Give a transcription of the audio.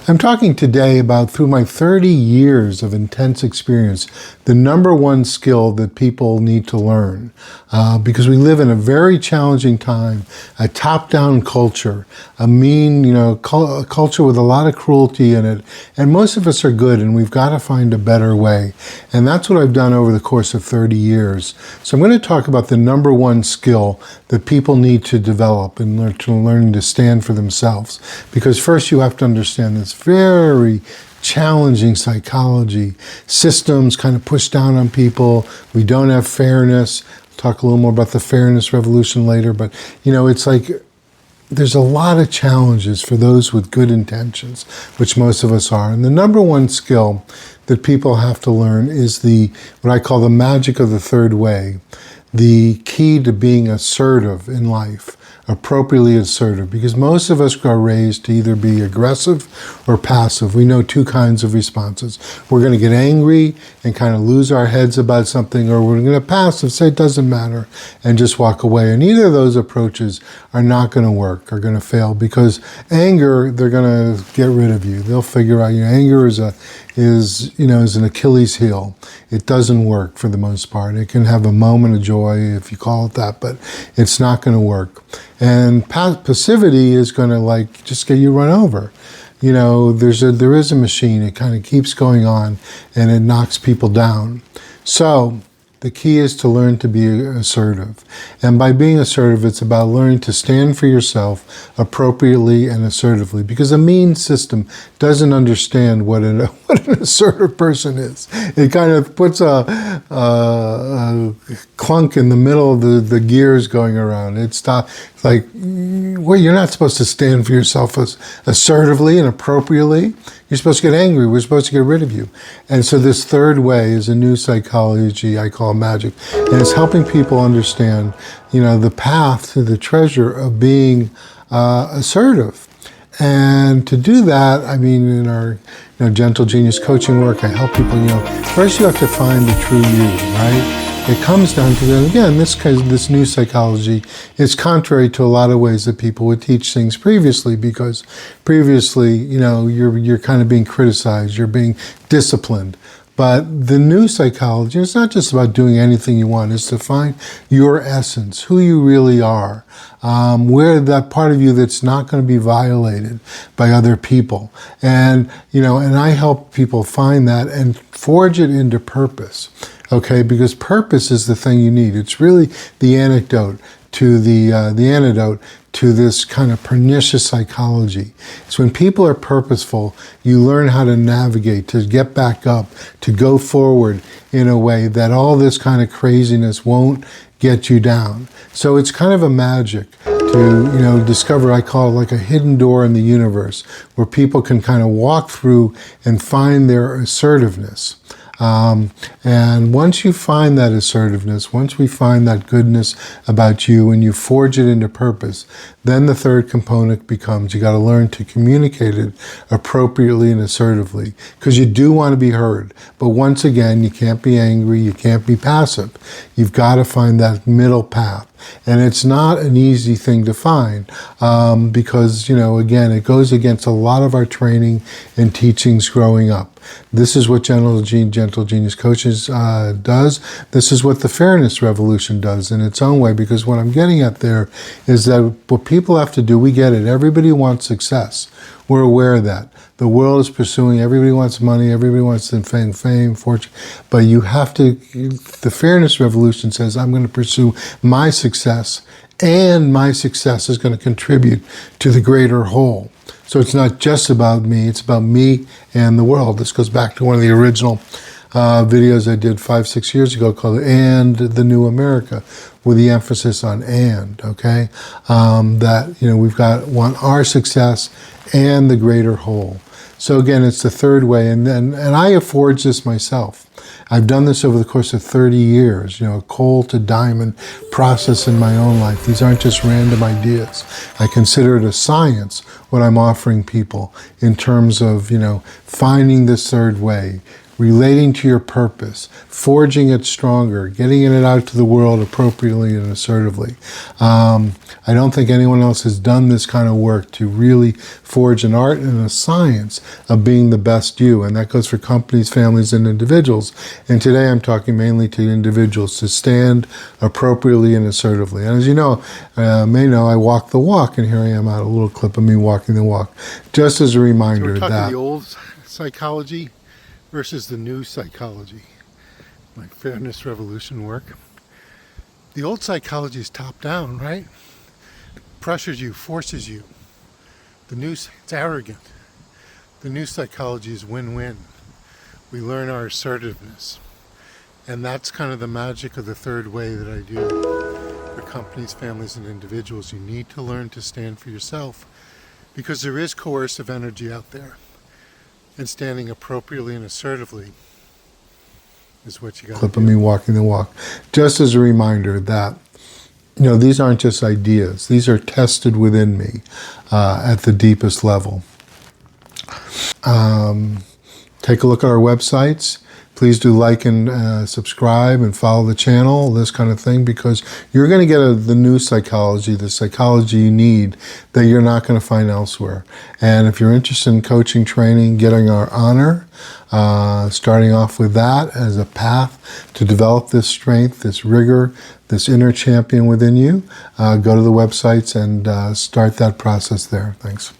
I'm talking today about, through my 30 years of intense experience, the number one skill that people need to learn. Because we live in a very challenging time, a top-down culture, a mean, culture with a lot of cruelty in it. And most of us are good, and we've got to find a better way. And that's what I've done over the course of 30 years. So I'm going to talk about the number one skill that people need to develop and learn to stand for themselves. Because first you have to understand this very challenging psychology. Systems kind of push down on people. We don't have fairness. We'll talk a little more about the fairness revolution later, but it's like there's a lot of challenges for those with good intentions, which most of us are. And the number one skill that people have to learn is what I call the magic of the third way, the key to being assertive in life. Appropriately assertive, because most of us are raised to either be aggressive or passive. We know two kinds of responses. We're going to get angry and kind of lose our heads about something, or we're going to passive, say it doesn't matter, and just walk away. And either of those approaches are not going to work, are going to fail, because anger, they're going to get rid of you. They'll figure out, anger is an Achilles heel. It doesn't work for the most part. It can have a moment of joy, if you call it that, but it's not going to work. And passivity is going to just get you run over. There is a machine. It kind of keeps going on, and it knocks people down. So the key is to learn to be assertive. And by being assertive, it's about learning to stand for yourself appropriately and assertively. Because a mean system doesn't understand what an assertive person is. It kind of puts a clunk in the middle of the gears going around. It's like, well, you're not supposed to stand for yourself assertively and appropriately. You're supposed to get angry. We're supposed to get rid of you. And so this third way is a new psychology I call magic. And it's helping people understand, the path to the treasure of being assertive. And to do that, in our Gentle Genius coaching work, I help people, first you have to find the true you, right? It comes down to that. Again, this new psychology is contrary to a lot of ways that people would teach things previously, because previously, you're kind of being criticized, you're being disciplined. But the new psychology, it's not just about doing anything you want, it's to find your essence, who you really are, where that part of you that's not going to be violated by other people. And, and I help people find that and forge it into purpose. Okay, because purpose is the thing you need. It's really the antidote to this kind of pernicious psychology. It's when people are purposeful, you learn how to navigate, to get back up, to go forward in a way that all this kind of craziness won't get you down. So it's kind of a magic to, discover, I call it like a hidden door in the universe, where people can kind of walk through and find their assertiveness. And once you find that assertiveness, once we find that goodness about you and you forge it into purpose, then the third component becomes you got to learn to communicate it appropriately and assertively, because you do want to be heard. But once again, you can't be angry, you can't be passive. You've got to find that middle path. And it's not an easy thing to find because, again, it goes against a lot of our training and teachings growing up. This is what Gentle Genius Coaches does. This is what the Fairness Revolution does in its own way, because what I'm getting at there is that what people have to do, we get it. Everybody wants success. We're aware of that. The world is pursuing, everybody wants money, everybody wants fame, fortune. But you have to, the Fairness Revolution says, I'm going to pursue my success, and my success is going to contribute to the greater whole. So it's not just about me, it's about me and the world. This goes back to one of the original videos I did 5-6 years ago called And the New America, with the emphasis on and, okay? That, we've want our success and the greater whole. So again, it's the third way, and I have forged this myself. I've done this over the course of 30 years, a coal to diamond process in my own life. These aren't just random ideas. I consider it a science, what I'm offering people in terms of, finding this third way, relating to your purpose, forging it stronger, getting it out to the world appropriately and assertively. I don't think anyone else has done this kind of work to really forge an art and a science of being the best you. And that goes for companies, families, and individuals. And today I'm talking mainly to individuals to stand appropriately and assertively. And as you know, may know, I walk the walk, and here I am out a little clip of me walking the walk. Just as a reminder so we're talking that the old psychology versus the new psychology, my fairness revolution work. The old psychology is top down, right? Pressures you, forces you. The new, it's arrogant. The new psychology is win-win. We learn our assertiveness. And that's kind of the magic of the third way that I do for companies, families, and individuals. You need to learn to stand for yourself because there is coercive energy out there. And standing appropriately and assertively is what you got to do. Clip of me walking the walk. Just as a reminder that, you know, these aren't just ideas. These are tested within me at the deepest level. Take a look at our websites. Please do like and subscribe and follow the channel, this kind of thing, because you're going to get the new psychology, the psychology you need that you're not going to find elsewhere. And if you're interested in coaching, training, getting our honor, starting off with that as a path to develop this strength, this rigor, this inner champion within you, go to the websites and start that process there. Thanks.